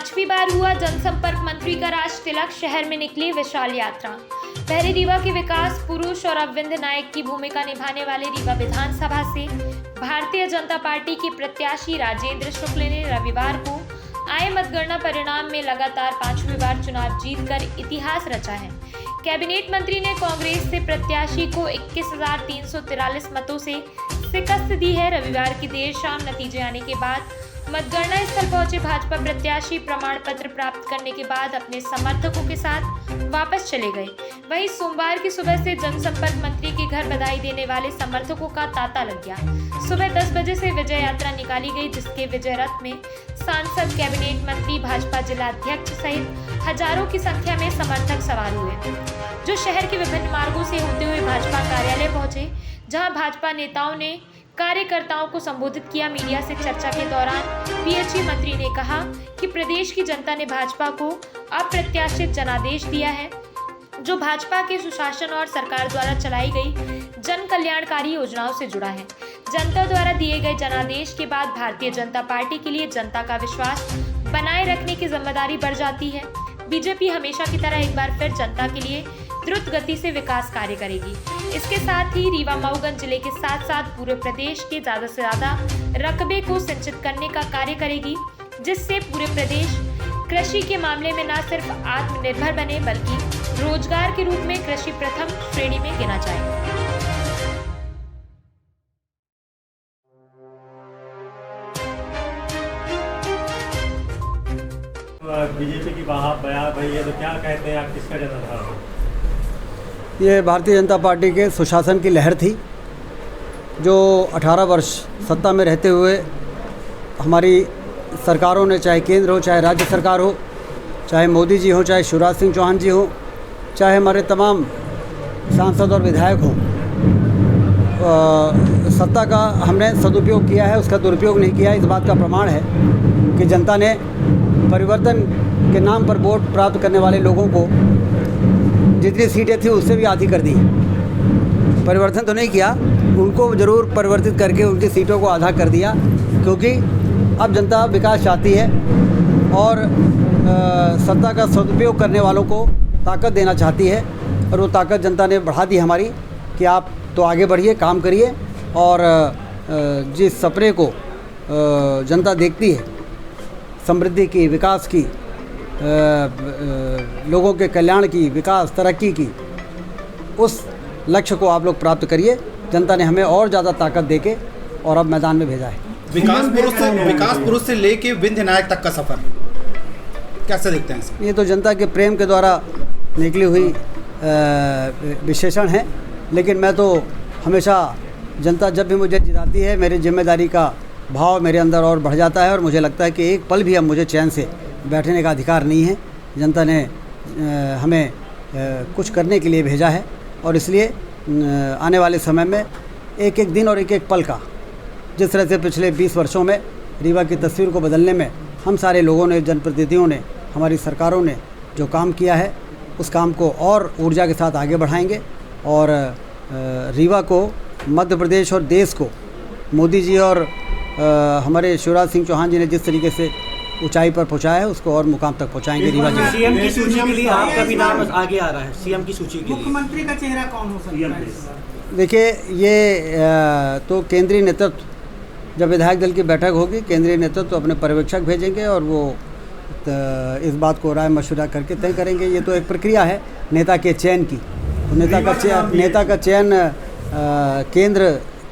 पांचवी बार हुआ जनसंपर्क मंत्री का राज तिलक, शहर में निकली विशाल यात्रा। पहले रीवा के विकास पुरुष और अरविंद नायक की भूमिका निभाने वाले रीवा विधानसभा से भारतीय जनता पार्टी के प्रत्याशी राजेंद्र शुक्ल ने रविवार को आए मतगणना परिणाम में लगातार पांचवी बार चुनाव जीतकर इतिहास रचा है। कैबिनेट मंत्री ने कांग्रेस से प्रत्याशी को 21,343 मतों से शिकस्त दी है। रविवार की देर शाम नतीजे आने के बाद मतगणना स्थल पहुंचे भाजपा प्रत्याशी प्रमाण पत्र प्राप्त करने के बाद अपने समर्थकों के साथ वापस चले गए। वहीं सोमवार की सुबह से जनसंपर्क मंत्री के घर बधाई देने वाले समर्थकों का तांता लग गया। सुबह 10 बजे से विजय यात्रा निकाली गई, जिसके विजय रथ में सांसद, कैबिनेट मंत्री, भाजपा जिला अध्यक्ष सहित हजारों की संख्या में समर्थक सवार हुए, जो शहर के विभिन्न मार्गों से होते हुए भाजपा कार्यालय पहुंचे, जहां भाजपा नेताओं ने कार्यकर्ताओं को संबोधित किया। मीडिया से चर्चा के दौरान पीएचई मंत्री ने कहा कि प्रदेश की जनता ने भाजपा को अप्रत्याशित जनादेश दिया है, जो भाजपा के सुशासन और सरकार द्वारा चलाई गई जन कल्याणकारी योजनाओं से जुड़ा है। जनता द्वारा दिए गए जनादेश के बाद भारतीय जनता पार्टी के लिए जनता का विश्वास बनाए रखने की जिम्मेदारी बढ़ जाती है। बीजेपी हमेशा की तरह एक बार फिर जनता के लिए द्रुत गति से विकास कार्य करेगी। इसके साथ ही रीवा मऊगंज जिले के साथ साथ पूरे प्रदेश के ज्यादा से ज्यादा रकबे को सिंचित करने का कार्य करेगी, जिससे पूरे प्रदेश कृषि के मामले में न सिर्फ आत्मनिर्भर बने, बल्कि रोजगार के रूप में कृषि प्रथम श्रेणी में गिना जाए। बीजेपी की बयान भई है, तो क्या कहते हैं आप, किसका जनाधार हो? ये भारतीय जनता पार्टी के सुशासन की लहर थी, जो 18 वर्ष सत्ता में रहते हुए हमारी सरकारों ने, चाहे केंद्र हो, चाहे राज्य सरकार हो, चाहे मोदी जी हो, चाहे शिवराज सिंह चौहान जी हो, चाहे हमारे तमाम सांसद और विधायक हों, सत्ता का हमने सदुपयोग किया है, उसका दुरुपयोग नहीं किया। इस बात का प्रमाण है कि जनता ने परिवर्तन के नाम पर वोट प्राप्त करने वाले लोगों को जितनी सीटें थी उससे भी आधी कर दी। परिवर्तन तो नहीं किया, उनको ज़रूर परिवर्तित करके उनकी सीटों को आधा कर दिया, क्योंकि अब जनता विकास चाहती है और सत्ता का सदुपयोग करने वालों को ताकत देना चाहती है। और वो ताकत जनता ने बढ़ा दी हमारी कि आप तो आगे बढ़िए, काम करिए, और जिस सपने को जनता देखती है, समृद्धि की, विकास की, लोगों के कल्याण की, विकास तरक्की की, उस लक्ष्य को आप लोग प्राप्त करिए। जनता ने हमें और ज़्यादा ताकत देके और अब मैदान में भेजा है। विकास पुरुष से लेके विंध्य नायक तक का सफ़र कैसे देखते हैं? ये तो जनता के प्रेम के द्वारा निकली हुई विशेषण है, लेकिन मैं तो हमेशा, जनता जब भी मुझे जिताती है, मेरी जिम्मेदारी का भाव मेरे अंदर और बढ़ जाता है, और मुझे लगता है कि एक पल भी अब मुझे चैन से बैठने का अधिकार नहीं है। जनता ने हमें कुछ करने के लिए भेजा है, और इसलिए आने वाले समय में एक एक दिन और एक एक पल का, जिस तरह से पिछले 20 वर्षों में रीवा की तस्वीर को बदलने में हम सारे लोगों ने, जनप्रतिनिधियों ने, हमारी सरकारों ने जो काम किया है, उस काम को और ऊर्जा के साथ आगे बढ़ाएंगे, और रीवा को, मध्य प्रदेश और देश को मोदी जी और हमारे शिवराज सिंह चौहान जी ने जिस तरीके से ऊंचाई पर पहुंचाया है, उसको और मुकाम तक पहुंचाएंगे। रीवा जिले सीएम की सूची के लिए आपका भी नाम आगे आ रहा है। सीएम की सूची के लिए मुख्यमंत्री का चेहरा कौन हो सकता है? देखिए, ये तो केंद्रीय नेतृत्व, जब विधायक दल की बैठक होगी, केंद्रीय नेतृत्व तो अपने पर्यवेक्षक भेजेंगे और वो इस बात को राय मशवरा करके तय करेंगे। ये तो एक प्रक्रिया है नेता के चयन की, तो नेता का चयन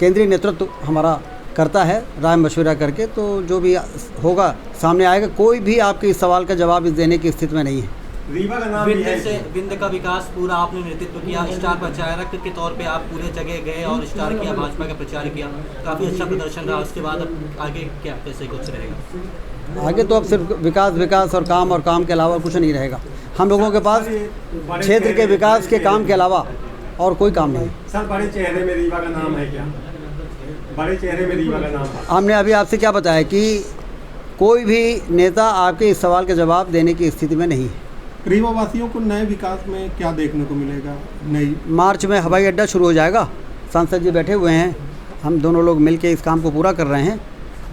केंद्रीय नेतृत्व हमारा करता है राय मशवरा करके। तो जो भी होगा सामने आएगा। कोई भी आपके इस सवाल का जवाब इस देने की स्थिति में नहीं है। रीवा का नाम विंध्य का विकास पूरा आपने नेतृत्व किया, स्टार प्रचारक के तौर पे आप पूरे जगह गए और स्टार किया, भाजपा का प्रचार किया, काफ़ी अच्छा प्रदर्शन रहा। उसके बाद अब आगे क्या, कैसे कुछ रहेगा? आगे तो अब सिर्फ विकास और काम के अलावा कुछ नहीं रहेगा। हम लोगों के पास क्षेत्र के विकास के काम के अलावा और कोई काम नहीं। सर, बड़े चेहरे में रीवा का नाम है क्या? बड़े चेहरे में रीवा का नाम है। हमने अभी आपसे क्या बताया कि कोई भी नेता आपके इस सवाल का जवाब देने की स्थिति में नहीं है। रीवा वासियों को नए विकास में क्या देखने को मिलेगा? नई मार्च में हवाई अड्डा शुरू हो जाएगा। सांसद जी बैठे हुए हैं, हम दोनों लोग मिलकर इस काम को पूरा कर रहे हैं।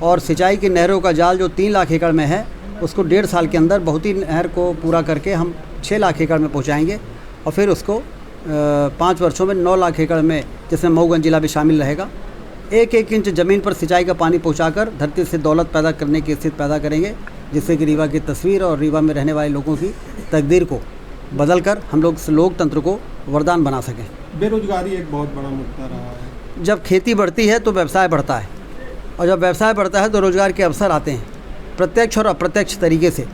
और सिंचाई की नहरों का जाल जो 3 लाख एकड़ में है, उसको 1.5 साल के अंदर बहुत ही नहर को पूरा करके हम 6 लाख एकड़ में पहुँचाएँगे और फिर उसको 5 वर्षों में 9 लाख एकड़ में, जिसमें मऊगंज जिला भी शामिल रहेगा, 1-1 इंच ज़मीन पर सिंचाई का पानी पहुंचाकर धरती से दौलत पैदा करने की स्थिति पैदा करेंगे, जिससे कि रीवा की तस्वीर और रीवा में रहने वाले लोगों की तकदीर को बदलकर हम लोग लोकतंत्र को वरदान बना सकें। बेरोजगारी एक बहुत बड़ा मुद्दा रहा है। जब खेती बढ़ती है तो व्यवसाय बढ़ता है, और जब व्यवसाय बढ़ता है तो रोज़गार के अवसर आते हैं, प्रत्यक्ष और अप्रत्यक्ष तरीके से।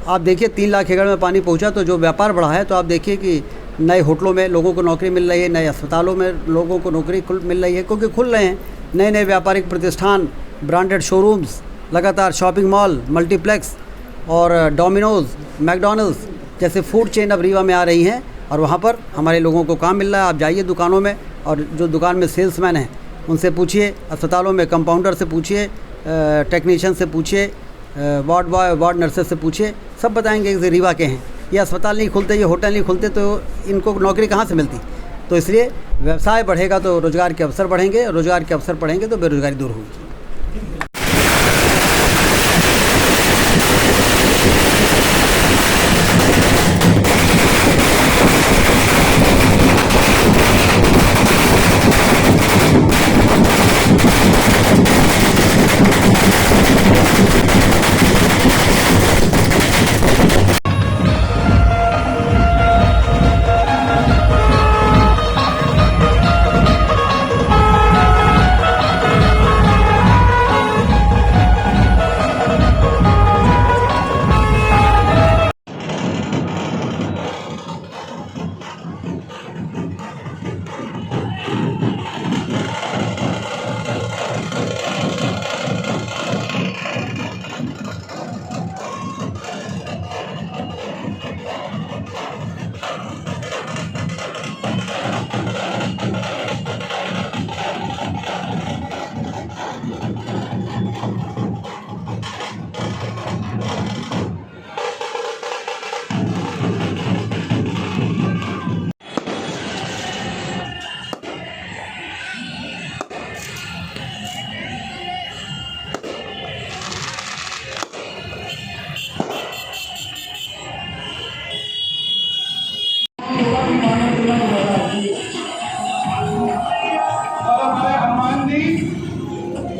आप देखिए 3 लाख एकड़ में पानी पहुँचा तो जो व्यापार बढ़ा है, तो आप देखिए कि नए होटलों में लोगों को नौकरी मिल रही है, नए अस्पतालों में लोगों को नौकरी मिल रही है, क्योंकि खुल रहे हैं नए नए व्यापारिक प्रतिष्ठान, ब्रांडेड शोरूम्स, लगातार शॉपिंग मॉल, मल्टीप्लेक्स और डोमिनोज़, मैकडॉनल्ड्स जैसे फूड चेन अब रीवा में आ रही हैं, और वहाँ पर हमारे लोगों को काम मिल रहा है। आप जाइए दुकानों में, और जो दुकान में सेल्समैन हैं उनसे पूछिए, अस्पतालों में कंपाउंडर से पूछिए, टेक्नीशियन से पूछिए, वार्ड बॉय, वार्ड नर्सेस से पूछिए, सब बताएंगे कि रीवा के हैं। ये अस्पताल नहीं खुलते, ये होटल नहीं खुलते तो इनको नौकरी कहाँ से मिलती। तो इसलिए व्यवसाय बढ़ेगा तो रोज़गार के अवसर बढ़ेंगे, रोज़गार के अवसर बढ़ेंगे तो बेरोज़गारी दूर होगी।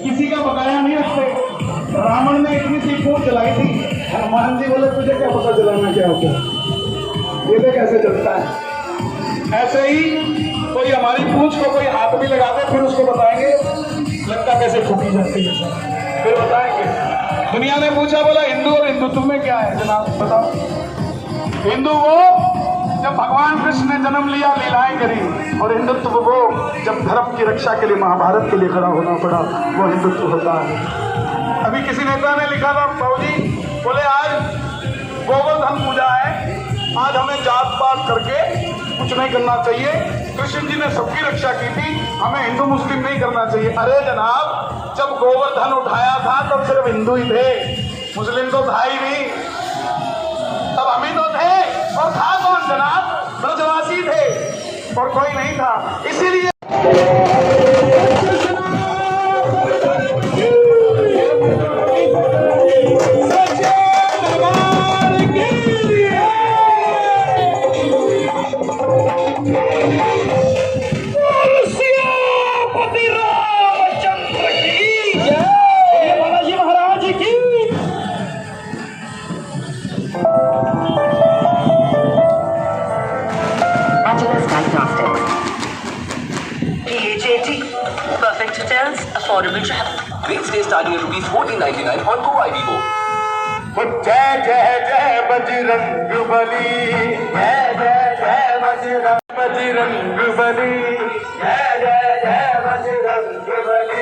किसी का बकाया नहीं रखते। रावण ने इतनी सी फूट चलाई थी, हनुमान जी बोले तुझे क्या पता चलाना क्या होता है, ये कैसे चलता है। ऐसे ही कोई हमारी पूंछ को कोई हाथ भी लगा दे, फिर उसको बताएंगे लंका कैसे फूटी जाती है, फिर बताएंगे। दुनिया ने पूछा, बोला हिंदू और हिंदुत्व में क्या है जनाब बताओ। हिंदू वो जब भगवान कृष्ण ने जन्म लिया, लीलाएं करी, और हिंदुत्व वो जब धर्म की रक्षा के लिए महाभारत के लिए खड़ा होना पड़ा, वो हिंदुत्व होता है। अभी किसी नेता ने लिखा था बाबूजी, बोले आज गोवर्धन पूजा है, आज हमें जात पात करके कुछ नहीं करना चाहिए, कृष्ण जी ने सबकी रक्षा की थी, हमें हिंदू मुस्लिम नहीं करना चाहिए। अरे जनाब, जब गोवर्धन उठाया था तब सिर्फ हिंदू ही थे, मुस्लिम तो था ही नहीं, तब हम ही तो थे। और था कौन जनाब? ब्रजवासी थे और कोई नहीं था। इसीलिए Perfect hotels, affordable travel. Rates stay starting at ₹1499 on GoIBO. जय जय जय बजरंग बली, जय जय जय बजरंग बली, जय जय जय बजरंग बली।